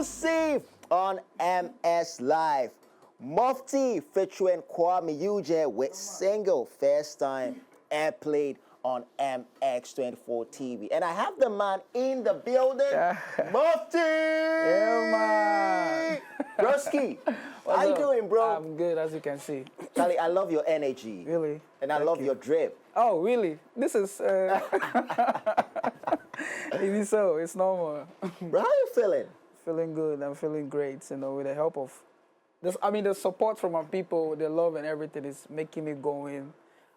exclusive on MS Live. Mophty featuring Kuami Eugene with single first time airplayed on MX24 TV. And I have the man in the building, Mophty! Yeah, man. Broski, how you doing, bro? I'm good, as you can see. Charlie, I love your energy. Really? And I love your drip. Oh, really? This is... it is so. It's normal. Bro, how you feeling? Feeling good. I'm feeling great, you know, with the help of... the support from my people, the love and everything is making me going.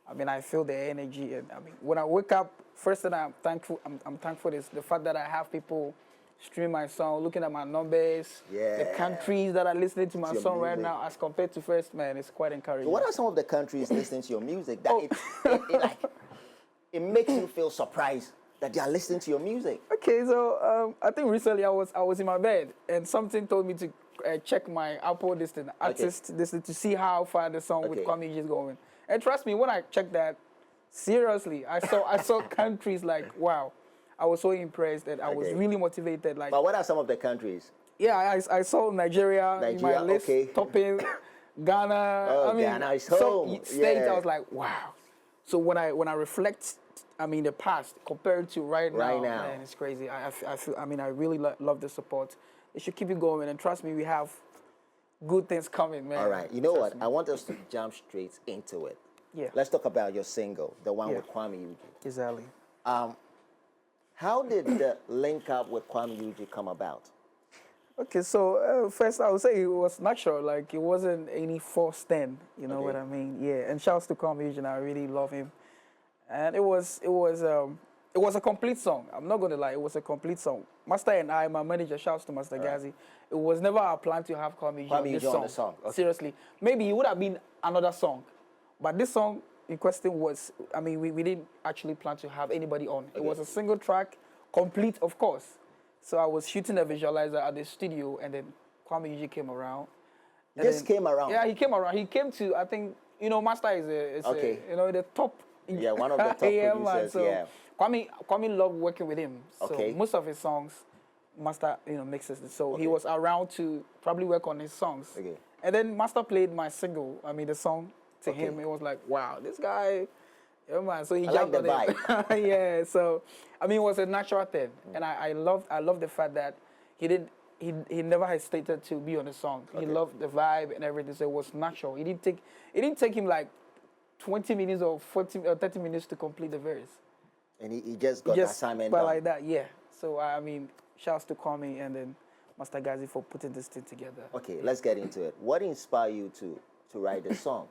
I mean, I feel the energy. And I mean, when I wake up, first thing I'm thankful is the fact that I have people stream my song, looking at my numbers, the countries that are listening to my song right now as compared to first, man, it's quite encouraging. So what are some of the countries listening to your music that it makes you feel surprised that they are listening to your music? Okay, so I think recently I was in my bed and something told me to check my Apple artist to see how far the song with Kuami Eugene is going. And trust me, when I checked that, seriously, I saw countries like, wow. I was so impressed that I was really motivated. Like, but what are some of the countries? Yeah, I saw Nigeria in my list, topping Ghana. Oh, I mean, Ghana is home. States, I was like, wow. So when I reflect, I mean, the past compared to right now, man, it's crazy. I feel. I mean, I really love the support. It should keep it going, and trust me, we have good things coming, man. All right, you know what? I want us to jump straight into it. Yeah. Let's talk about your single, the one with Kuami Eugene. Exactly. How did the link up with Kuami Eugene come about? Okay, so first I would say it was natural, like it wasn't any forced thing, you know what I mean? Yeah, and shouts to Kuami Eugene, I really love him. And it was a complete song. I'm not gonna lie, it was a complete song. Master and I, my manager, shouts to Master Gazi. It was never our plan to have Kuami Eugene on this song. Okay. Seriously, maybe it would have been another song, but this song in question was, I mean, we didn't actually plan to have anybody on. It was a single track, complete, of course. So I was shooting a visualizer at the studio, and then Kuami Eugene came around. Came around? Yeah, he came around. He came to, I think, you know, Master is you know, the top. Yeah, one of the top producers, man. So Kuami loved working with him. So most of his songs, Master, you know, mixes it. So he was around to probably work on his songs. And then Master played my single, I mean, the song, to him. It was like, wow, this guy, yeah, man. So he jumped on it. Yeah, so I mean, it was a natural thing, and I love the fact that he never hesitated to be on the song. He loved the vibe and everything, so it was natural. It didn't take him like 20 minutes or 40 or 30 minutes to complete the verse. And he just got the assignment done. Like that, yeah. So I mean, shouts to Kuami and then Master Gazi for putting this thing together. Okay, let's get into it. What inspired you to write this song?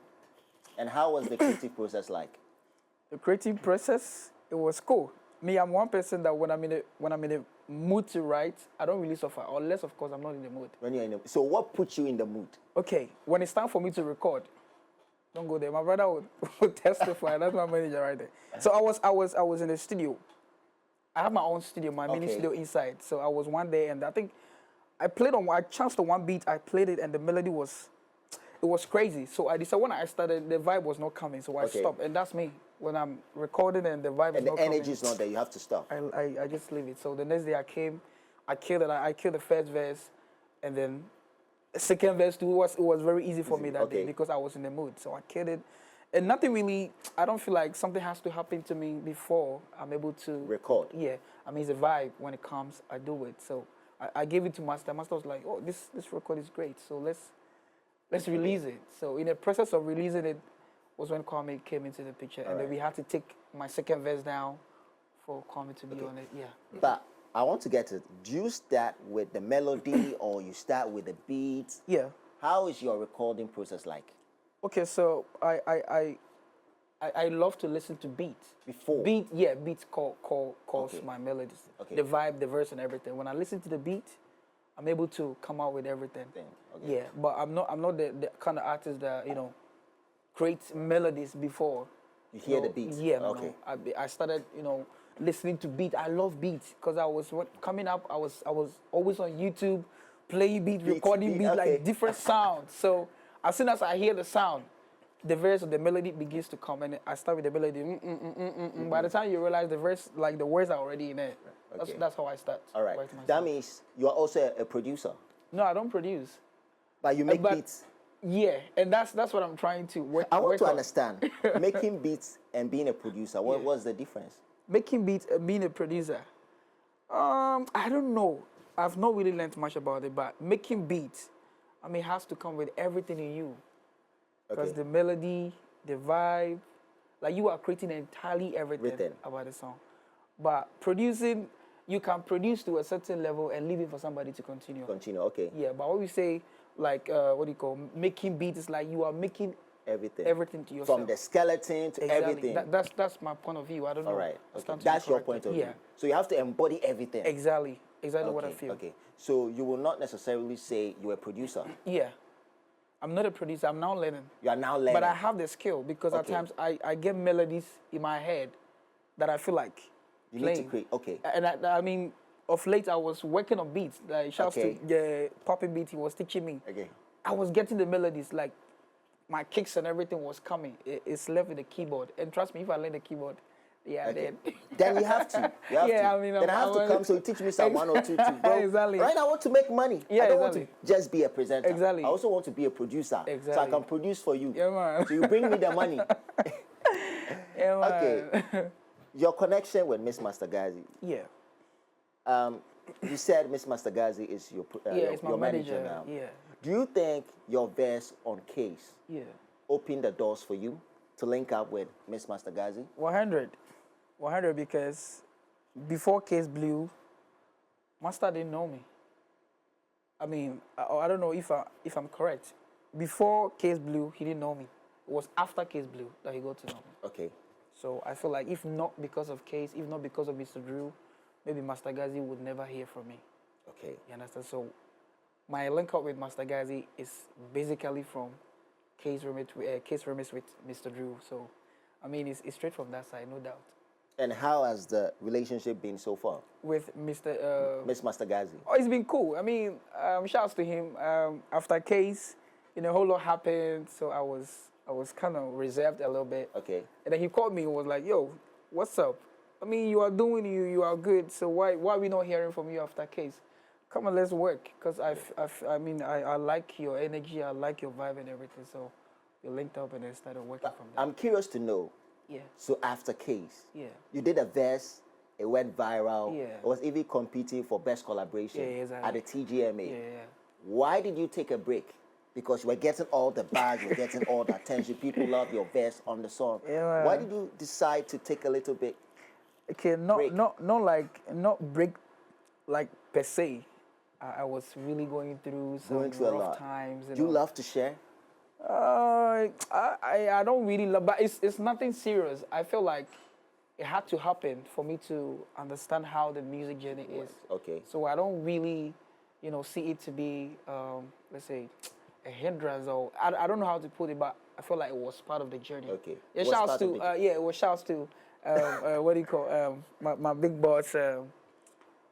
And how was the creative process like? The creative process, it was cool. Me, I'm one person that when I'm in a mood to write, I don't really suffer, unless of course I'm not in the mood. When you're in the, so what puts you in the mood? Okay, when it's time for me to record, don't go there. My brother would testify. That's my manager right there. So I was in the studio. I have my own studio, my mini studio inside. So I was one day, and I think I chanced on one beat. I played it, and the melody was. It was crazy. So I decided when I started, the vibe was not coming. So I stopped. And that's me. When I'm recording and the vibe is not coming. And the energy is not there. You have to stop. I just leave it. So the next day I came. I killed it. I killed the first verse. And then the second verse too. It was very easy for me that day because I was in the mood. So I killed it. And nothing really, I don't feel like something has to happen to me before I'm able to record. Yeah. I mean, it's a vibe. When it comes, I do it. So I gave it to Master. Master was like, oh, this record is great. So let's release it. So in the process of releasing it was when Kuami came into the picture. And then we had to take my second verse down for Kuami to be on it. Yeah. But I want to get to, do you start with the melody or you start with the beats? Yeah. How is your recording process like? Okay, so I love to listen to beats. Before? Beats calls my melodies. The vibe, the verse and everything. When I listen to the beat, I'm able to come out with everything. Yeah, but I'm not the kind of artist that, you know, creates melodies before. You hear the beats? Yeah, no. I started, you know, listening to beats. I love beats because I was coming up. I was always on YouTube, playing beats, recording beats, like different sounds. So as soon as I hear the sound, the verse or the melody begins to come, and I start with the melody. By the time you realize the verse, like the words are already in it. That's how I start. All right. That means you are also a producer. No, I don't produce. But you make but- beats. Yeah, and that's what I'm trying to work. I want work to on. understand making beats and being a producer. What's the difference? Making beats and being a producer. I don't know. I've not really learned much about it, but making beats, I mean, has to come with everything in you. Because Okay. the melody, the vibe, like you are creating entirely everything Written. about the song. But producing, you can produce to a certain level and leave it for somebody to continue. Continue. Okay. Yeah, but what we say, like, what do you call making beats is like you are making Everything. to yourself. From the skeleton to everything. That's my point of view. I don't know. All right. I Okay. stand to be That's your corrected. point of Yeah, view. So you have to embody everything. exactly what I Okay, feel. Okay. So you will not necessarily say you're a producer. Yeah, I'm not a producer. I'm now learning. You are now learning. But I have the skill because at Okay. times I get melodies in my head that I feel like you playing. need to create. Okay. And I mean, of late I was working on beats. Like shouts Okay. to the popping beat he was teaching me. Okay. I was getting the melodies, like my kicks and everything was coming. It's left with the keyboard. And trust me, if I learn the keyboard, yeah, Okay. then Then you have to. You have Yeah, to. I mean, then I have to come. So you teach me some one or two, bro. Exactly. Right now, I want to make money. Yeah, I don't want exactly. to just be a presenter. Exactly. I also want to be a producer. So I Exactly. can produce for you. Yeah, man. So you bring me the money. Yeah, man. Okay. Your connection with Miss Mastergazi. Yeah. You said Miss Mastergazi is your It's my your manager. now. Yeah. Do you think your verse on Case Yeah. opened the doors for you to link up with Miss Mastergazi? 100. 100 because before Case Blue, Master didn't know me. I mean, I don't know if I'm correct. Before Case Blue, he didn't know me. It was after Case Blue that he got to know me. Okay. So I feel like if not because of Case, if not because of Mr. Drew, maybe Master Gazi would never hear from me. Okay. You understand? So my link up with Master Gazi is basically from Case remix with Mr. Drew. So I mean, it's straight from that side, no doubt. And how has the relationship been so far? With Mr. Miss Mastergazi. Oh, it's been cool. I mean, shouts to him. After Case, you know, a whole lot happened, so I was kind of reserved a little bit. Okay. And then he called me and was like, "Yo, what's up? I mean, you are doing you are good. So why are we not hearing from you after Case? Come on, let's work. Cause I like your energy, I like your vibe and everything. So we linked up and then started working from there. I'm curious to know. Yeah, So after Case, yeah, you did a verse. It went viral. Yeah. It was even competing for best collaboration Yeah, exactly. at the TGMA. yeah. Why did you take a break? Because you were getting all the buzz, you were getting all the attention. People love your verse on the song. Yeah. Why did you decide to take a little bit? Okay, Break. not break like per se. I was really going through some Going through a rough lot. times. Do you love to share? I don't really love, but it's nothing serious. I feel like it had to happen for me to understand how the music journey is. Okay. So I don't really, see it to be, let's say, a hindrance or I don't know how to put it, but I feel like it was part of the journey. Okay. Yeah, It was shouts part of to it was shouts to what do you call my big boss.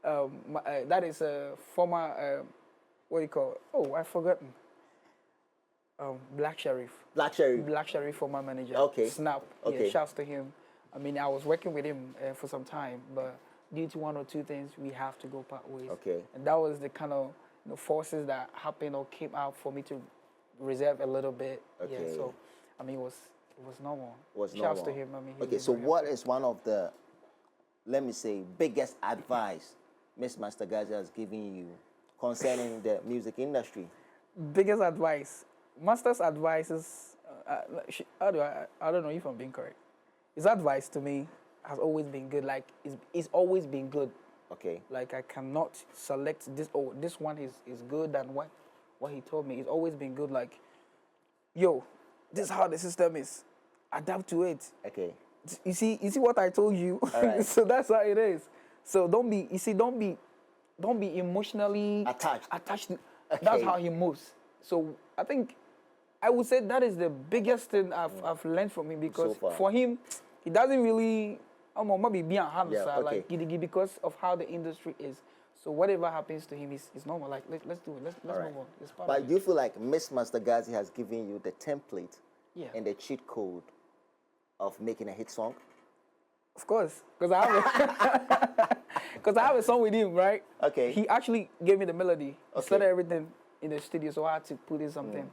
That is a former what do you call? Oh, I've forgotten. Black Sheriff. Black Cherry. Black Sheriff, former manager. Okay. Snap. Okay. Yeah, shouts to him. I mean, I was working with him for some time, but due to one or two things, we have to go part ways. Okay. And that was the kind of forces that happened or came out for me to reserve a little bit. Okay. Yeah. So, I mean, it was normal. Was Shouts to normal. him. I mean. Okay, so what is one of the, let me say, biggest advice Miss Mastergazi has given you concerning the music industry? Biggest advice. Master's advice is, I don't know if I'm being correct. His advice to me has always been good. Like, it's always been good. Okay. Like, I cannot select this, oh, this one is good than what he told me. It's always been good. Like, yo, this is how the system is. Adapt to it. Okay. You see what I told you? Right. So that's how it is. So don't be emotionally Attached. to, Okay. That's how he moves. So I think I would say that is the biggest thing I've learned from him, because So far. for him, he doesn't really maybe be a hand Yeah, okay. like giddy because of how the industry is. So whatever happens to him is normal. Like let's do it. Let's All right. move on. It's part But of do you feel like Miss Mastergazi has given you the template Yeah. and the cheat code of making a hit song? Of course, because I have because I have a song with him, right? Okay. He actually gave me the melody. He Okay. started everything in the studio, so I had to put in something.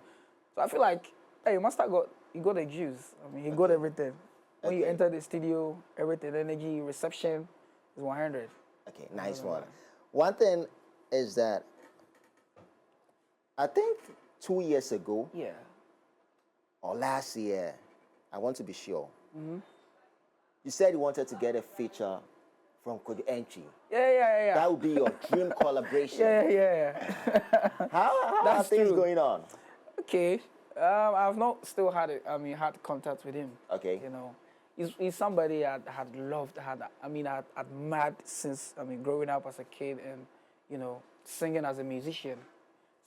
So I feel like, hey, Master he got the juice. I mean, he got everything. When you Okay. enter the studio, everything, energy, reception is 100. Okay, nice one. One thing is that I think 2 years ago Yeah. or last year, I want to be sure. You said you wanted to get a feature from Kuami Eugene. Yeah. That would be your dream collaboration. Yeah. How are That's things true. going on? Okay. I've not still had it. I mean, had contact with him. Okay. You know, he's somebody I had loved. Had admired since growing up as a kid and singing as a musician.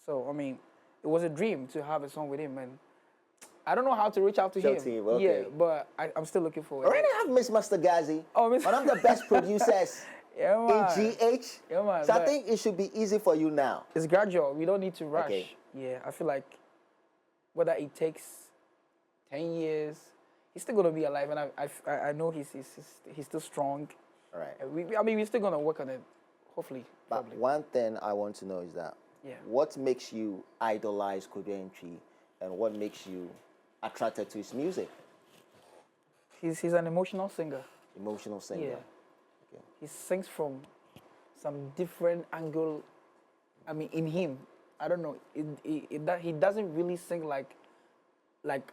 So I mean, it was a dream to have a song with him, and I don't know how to reach out to him. Okay. Yeah, but I'm still looking for it. Already have Miss Master Gazi, Oh, Miss- one of the best producers Yeah, in man. GH. Yeah, man, So I but- think it should be easy for you now. It's gradual. We don't need to rush. Okay. Yeah, I feel like whether it takes 10 years, he's still gonna be alive, and I know he's still strong. All right. We're still gonna work on it. Hopefully, But probably. one thing I want to know is that Yeah. what makes you idolize Kuami Eugene and what makes you attracted to his music? He's an emotional singer. Emotional singer. Yeah. Okay. He sings from some different angle. I mean, in him, I don't know. He doesn't really sing like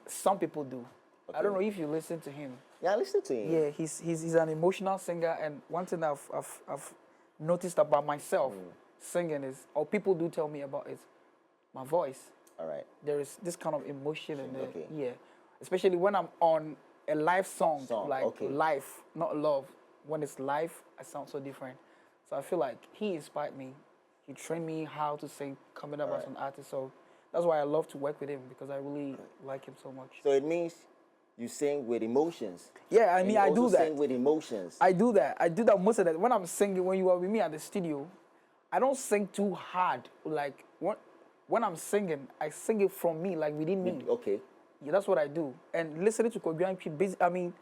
some people do. I don't know if you listen to him. Yeah, listen to him. Yeah, he's an emotional singer, and one thing I've noticed about myself singing is, or people do tell me about, is my voice. All right. There is this kind of emotion in it. Okay. Yeah, especially when I'm on a live song, like okay. live, not love. When it's live, I sound so different. So I feel like he inspired me. He trained me how to sing coming up as an artist. So that's why I love to work with him, because I really like him so much. So it means you sing with emotions. Yeah, I And mean, you I also do that. sing with emotions. I do that. I do that most of that. When I'm singing, when you are with me at the studio, I don't sing too hard. Like when I'm singing, I sing it from me, like within me. Okay. Yeah, that's what I do. And listening to Kuami Eugene, I mean,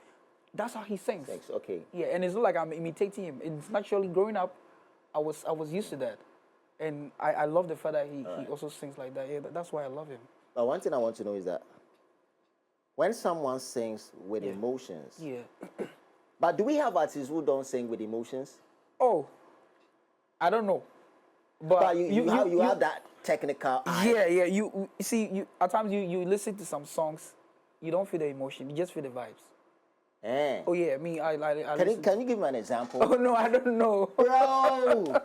that's how he sings. Thanks. Okay. Yeah, and it's not like I'm imitating him. It's naturally growing up, I was used to that, and I love the fact that he also sings like that. Yeah, that's why I love him. But one thing I want to know is that when someone sings with emotions, Yeah. but do we have artists who don't sing with emotions? Oh, I don't know, But you have that technical eye. Yeah. You see, at times you listen to some songs, you don't feel the emotion, you just feel the vibes. Eh. Oh yeah, me I listen. Can you give me an example? Oh no, I don't know. Bro.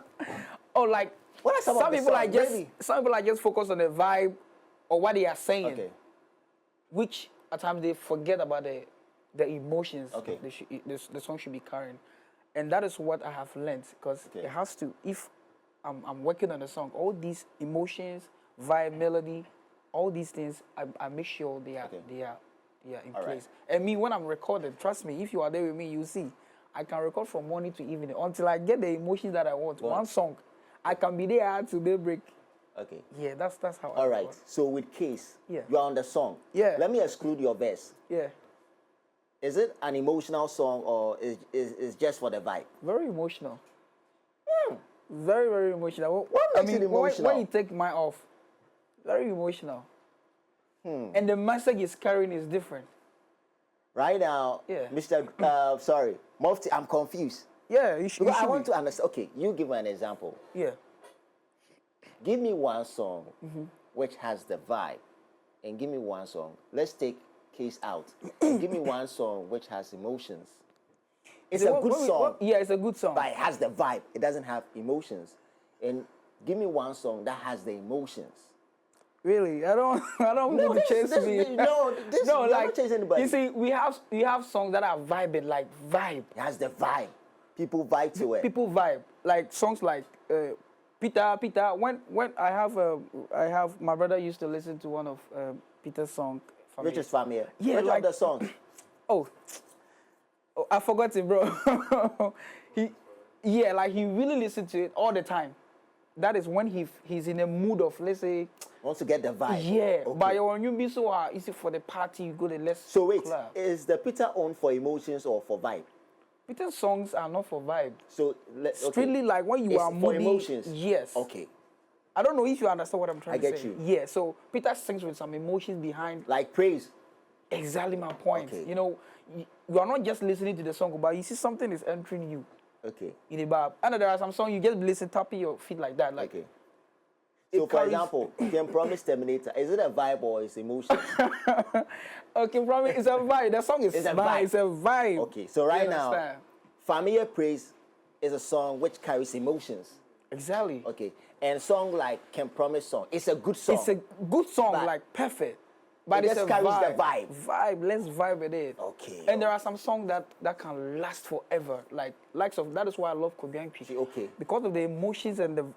Oh, like What are some of the people are songs? just Maybe. some people are just focused on the vibe or what they are saying, Okay. which at times they forget about the emotions Okay. the song should be carrying, and that is what I have learned, because Okay. it has to. If I'm working on the song, all these emotions, vibe, melody, all these things, I make sure they are in All right. place. And me, when I'm recording, trust me, if you are there with me, you see, I can record from morning to evening until I get the emotions that I want. One song, I can be there till daybreak. Okay. Yeah, that's how. All I right. record. So with Case, Yeah. you are on the song. Yeah. Let me exclude your verse. Yeah, Is it an emotional song or is just for the vibe? very emotional. Very, very emotional. What makes it emotional? When you take mine off, very emotional. And the message it's carrying is different. Right now, Yeah. Mr. Sorry, Mophty, I'm confused. Yeah, you should. Because I want to understand. Okay, you give me an example. Yeah. Give me one song which has the vibe, and give me one song. Let's take Case out. And give me one song which has emotions. It's a good song, Yeah, it's a good song. but it has the vibe. It doesn't have emotions. And give me one song that has the emotions. Really, I don't need to chase me. No, No, you're like not chasing anybody. you see, we have songs that are vibing, like vibe. It has the vibe. People vibe to it. People vibe, like songs like Peter. When I have my brother used to listen to one of Peter's song. Which is familiar. Yeah, Which like- of the songs? Oh, I forgot it, bro. he really listened to it all the time. That is when he's in a mood of, let's say, Wants to get the vibe. yeah. Okay. But when you be so easy for the party, you go to less So wait, club. is the Peter on for emotions or for vibe? Peter's songs are not for vibe. So Strictly like when you it's are for moody. emotions. Yes. Okay. I don't know if you understand what I'm trying to say. I get you. Yeah. So Peter sings with some emotions behind. Like praise. Exactly my point. Okay. You know, you are not just listening to the song, but you see something is entering you. Okay. In the vibe. And there are some songs you just listen, tapping your feet like that. Like. Okay. So, for example, Can Promise Terminator, is it a vibe or is emotion? Okay, Promise, it's a vibe. The song is It's a vibe. It's a vibe. Okay, so right now, Familiar Praise is a song which carries emotions. Exactly. Okay, and a song like Can Promise Song, it's a good song. It's a good song, But like perfect. But it it's just a carries vibe. the vibe. Vibe, let's vibe with it. Okay. And there are some songs that can last forever. Like that is why I love Kuami Eugene. Okay. Because of the emotions and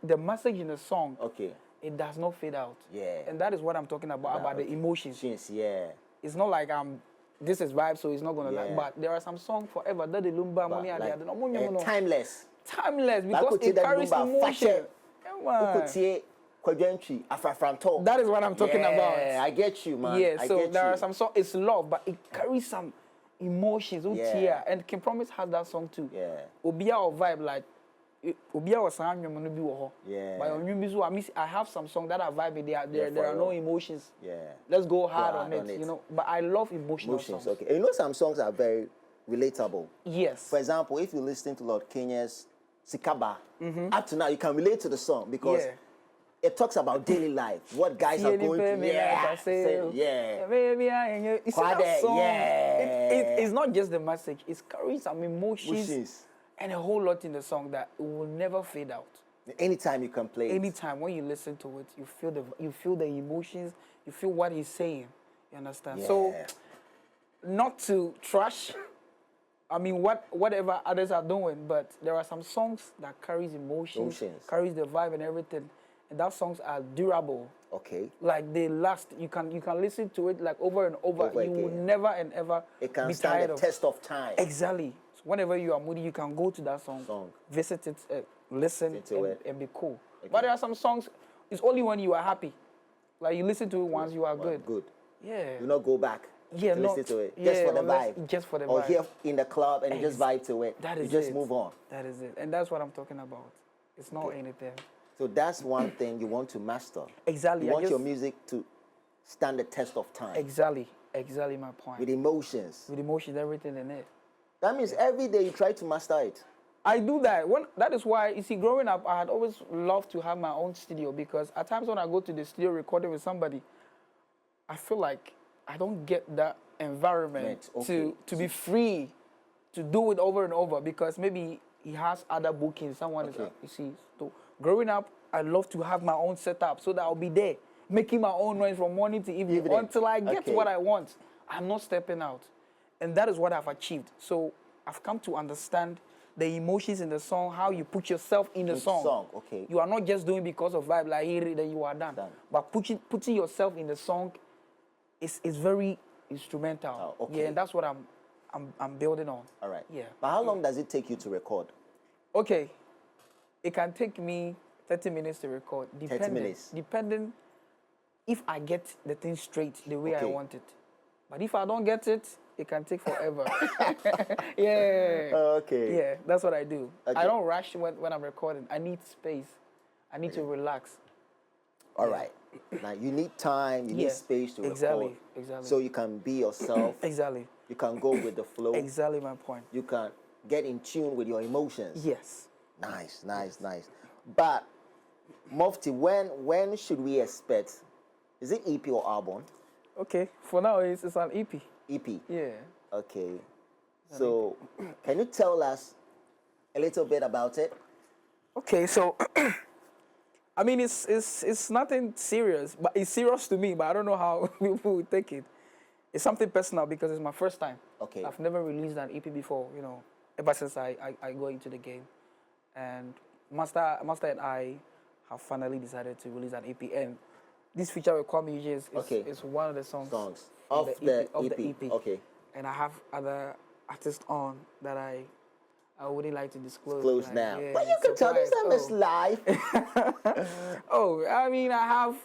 the message in the song. Okay. It does not fade out. Yeah. And that is what I'm talking about the emotions. Yes, yeah. It's not like this is vibe, so it's not gonna Yeah. like. But there are some songs forever that the lumba money and Like, the timeless. timeless because it carries emotion. Yeah, that is what I'm talking about. Yeah, I get you, man. Yeah, I so get there you. are some songs. It's love, but it carries some emotions. Yeah. And Can Promise has that song too. Yeah. Obia or vibe like. Obia was saying you be wo. Yeah. But on you I have some songs that are vibing. There are no emotions. Yeah. Let's go hard on it, you know. But I love emotional songs. Okay. And you know some songs are very relatable. Yes. For example, if you listen to Lord Kenya's Sikaba, up to now you can relate to the song because it talks about daily life, what guys are going through. Yeah. Yeah. Baby, you see that song? Yeah. It's not just the message. It carries some emotions and a whole lot in the song that it will never fade out. Anytime you can play it. Anytime when you listen to it, you feel the emotions, you feel what he's saying. You understand? Yeah. So, not to trash. I mean, whatever others are doing, but there are some songs that carries emotions, carries the vibe and everything, and that songs are durable. Okay. Like they last. You can listen to it like over and over. You will never and ever it can be stand tired the of test of time. Exactly. So whenever you are moody, you can go to that song. Visit it, listen and be cool. Okay. But there are some songs. It's only when you are happy. Like you listen to it once, you are good. Good. Yeah. Do not go back. Yeah, listen to it. Just for the vibe. Just for the vibe. Or here in the club and you just vibe to it. That is you just move on. That is it. And that's what I'm talking about. It's not anything. So that's one thing you want to master. Exactly. You want your music to stand the test of time. Exactly. Exactly my point. With emotions. With emotions, everything in it. That means every day you try to master it. I do that. That is why, you see, growing up, I had always loved to have my own studio because at times when I go to the studio recording with somebody, I feel like I don't get that environment to be free to do it over and over because maybe he has other bookings. Someone is, you see. So growing up, I love to have my own setup so that I'll be there making my own noise from morning to evening until I get what I want. I'm not stepping out. And that is what I've achieved. So I've come to understand the emotions in the song, how you put yourself in the song. Okay. You are not just doing because of vibe, like then you are done. But putting yourself in the song is very instrumental. Okay. Yeah, and that's what I'm building on. All right. Yeah. But how long does it take you to record? Okay. It can take me 30 minutes to record. 30 minutes. Depending if I get the thing straight the way I want it. But if I don't get it, it can take forever. Yeah. Okay. Yeah, that's what I do. Okay. I don't rush when I'm recording. I need space. I need to relax. All right. Now you need time, you need space to record. Exactly. So you can be yourself. Exactly. You can go with the flow. Exactly my point. You can get in tune with your emotions. Yes. Nice. But Mophty, when should we expect? Is it EP or album? Okay. For now, it's an EP. EP. Yeah. Okay. So, can you tell us a little bit about it? Okay. So, I mean, it's nothing serious, but it's serious to me. But I don't know how people will take it. It's something personal because it's my first time. Okay. I've never released an EP before. You know, ever since I go into the game, and Master and I have finally decided to release an EP. And this feature with Kuami Eugene is one of the songs of the EP. Okay. And I have other artists on that I wouldn't like to disclose. Close now. But you can tell this time it's live. Oh, I mean, I have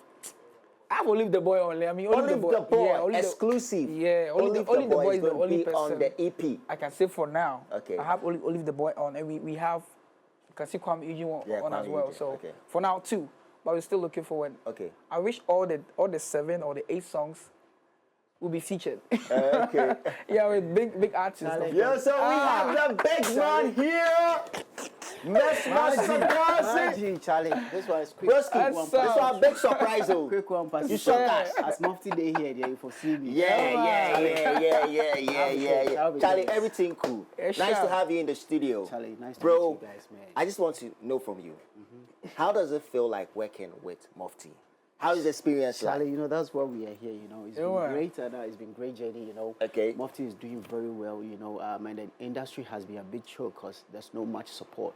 I have Olive the Boy only. I mean, Olive the Boy, yeah, exclusive. Only the Boy is the only person on the EP. I can say for now. Okay. I have Olive the Boy on, and we have, you can see Kuami Eugene on as Kuami well. Eugene, So okay. for now 2, but we're still looking forward. Okay. I wish all the 7 or the 8 songs will be featured. Okay. Yeah, with big artists. of Yo, course. so we have the big man here. Miss Master Gazi. Charlie, this one is quick. Broski, That's this one a big surprise, oh. Quick one, You shock us. As Mophty Day here, there for CB. Yeah. Charlie, nice. everything cool. Yeah, Nice sure. to have you in the studio. Charlie, nice to Bro, meet you guys, man. I just want to know from you, how does it feel like working with Mophty? How is the experience Charlie, like? you know, that's why we are here, you know. It's been great, and it's been great journey, you know. Okay. Mophty is doing very well, you know, and the industry has been a bit choked because there's no much support.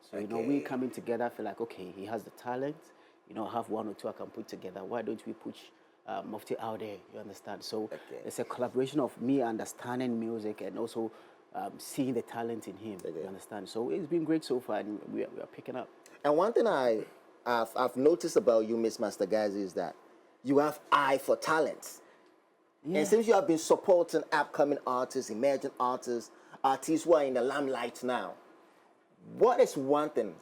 So, you know, we coming together, feel like, okay, he has the talent, you know, I have 1 or 2 I can put together. Why don't we push Mophty out there, you understand? So it's a collaboration of me understanding music and also seeing the talent in him, you understand? So it's been great so far, and we are picking up. And one thing I've noticed about you, Miss Master Gazi, is that you have eye for talent. And since you have been supporting upcoming artists, emerging artists who are in the limelight now, what's one thing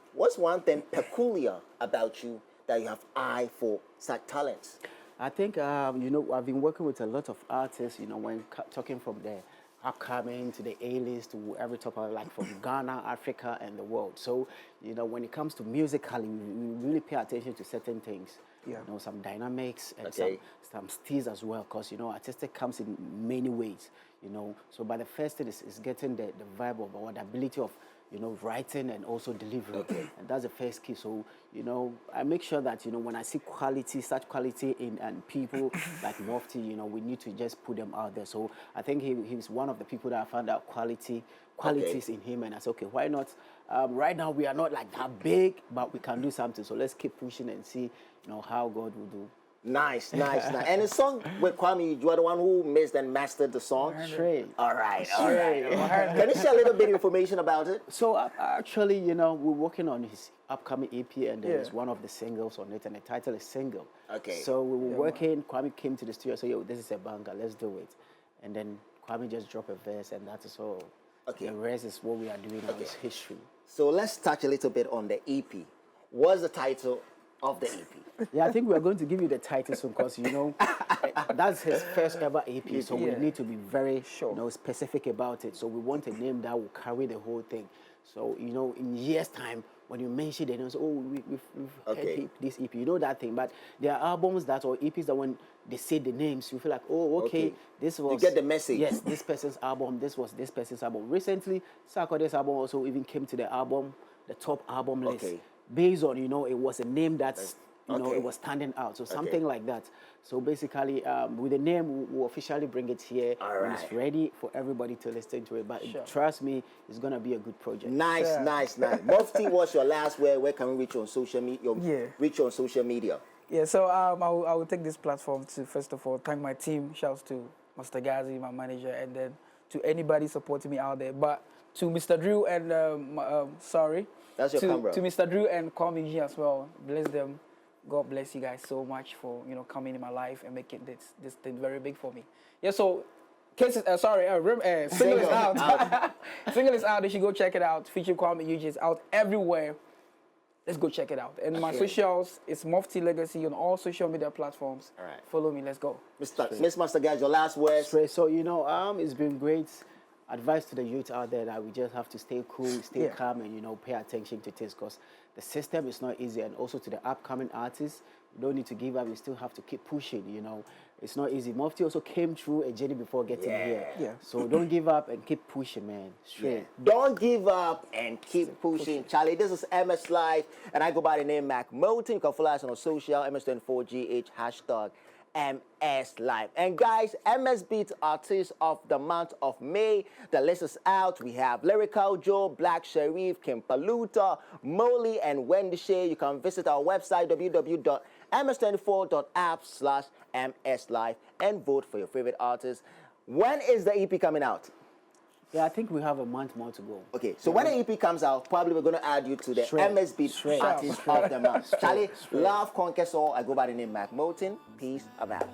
peculiar about you that you have eye for such talents? I think, you know, I've been working with a lot of artists, you know, when talking from the upcoming to the A-list to every top, like from Ghana, Africa, and the world. So, you know, when it comes to musically, we really pay attention to certain things. Yeah. You know, some dynamics and Okay. some steers as well, because, you know, artistic comes in many ways, you know. So, but the first thing is getting the vibe of or the ability of, you know, writing and also delivering. And that's the first key. So, you know, I make sure that, you know, when I see quality, such quality in and people like Mophty, you know, we need to just put them out there. So I think he's one of the people that I found out qualities in him. And I said, okay, why not? Right now we are not like that big, but we can do something. So let's keep pushing and see, you know, how God will do. Nice. And the song with Kuami, you are the one who mixed and mastered the song? Straight. All right. Can you share a little bit of information about it? So actually, you know, we're working on his upcoming EP, and there's one of the singles on it, and the title is Single. Okay. So we were working. Kwame came to the studio, so yo, this is a banger, let's do it. And then Kwame just dropped a verse, and that is all. Okay. The rest is what we are doing now. It's history. So let's touch a little bit on the EP. What's the title of the EP? Yeah, I think we are going to give you the title soon because, you know, that's his first ever EP. So we need to be very you know, specific about it. So we want a name that will carry the whole thing. So, you know, in years' time, when you mention it, you say, oh, we've heard this EP. You know that thing. But there are albums that or EPs that when they say the names, you feel like, oh, okay. This was... You get the message. Yes, this person's album. This was this person's album. Recently, Sarkodie's album also even came to the album, the top album list. Based on, you know, it was a name that's, you know, it was standing out. So something like that. So basically, with the name, we'll officially bring it here. When it's ready for everybody to listen to it. But trust me, it's going to be a good project. Nice. Mophty, what's your last word? Where can we reach you on social media? Reach you on social media. Yeah, so I will take this platform to, first of all, thank my team. Shouts to Mr. Gazi, my manager, and then to anybody supporting me out there. But to Mr. Drew and, That's your camera. To Mr. Drew and Kuami Eugene as well. Bless them. God bless you guys so much for, you know, coming in my life and making this thing very big for me. Yeah, so single is out. Single is out. You should go check it out. Feature Kuami Eugene is out everywhere. Let's go check it out. And my socials, it's Mophty Legacy on all social media platforms. All right. Follow me. Let's go. Miss Master Guys, your last words. So, you know, it's been great. Advice to the youth out there that we just have to stay cool, stay calm, and, you know, pay attention to this because the system is not easy. And also to the upcoming artists, you don't need to give up. You still have to keep pushing, you know. It's not easy. Mophty also came through a journey before getting here. Yeah. So don't give up and keep pushing, man. Straight. Don't give up and keep pushing. Charlie, this is MS Live, and I go by the name Mac Mophty. You can follow us on social, MS24GH, hashtag MS Live. And guys, MS Beat Artist of the month of May. The list is out. We have Lyrical Joe, Black Sharif, Kim Paluta, Molly, and Wendy Shea. You can visit our website, www.ms24.app/MS Live, and vote for your favorite artist. When is the EP coming out? Yeah, I think we have a month more to go. Okay, so when the EP comes out, probably we're gonna add you to the Straight. MSB Straight. Artist of the Month. Charlie, love conquers all. I go by the name Mac Moulton. Peace, about.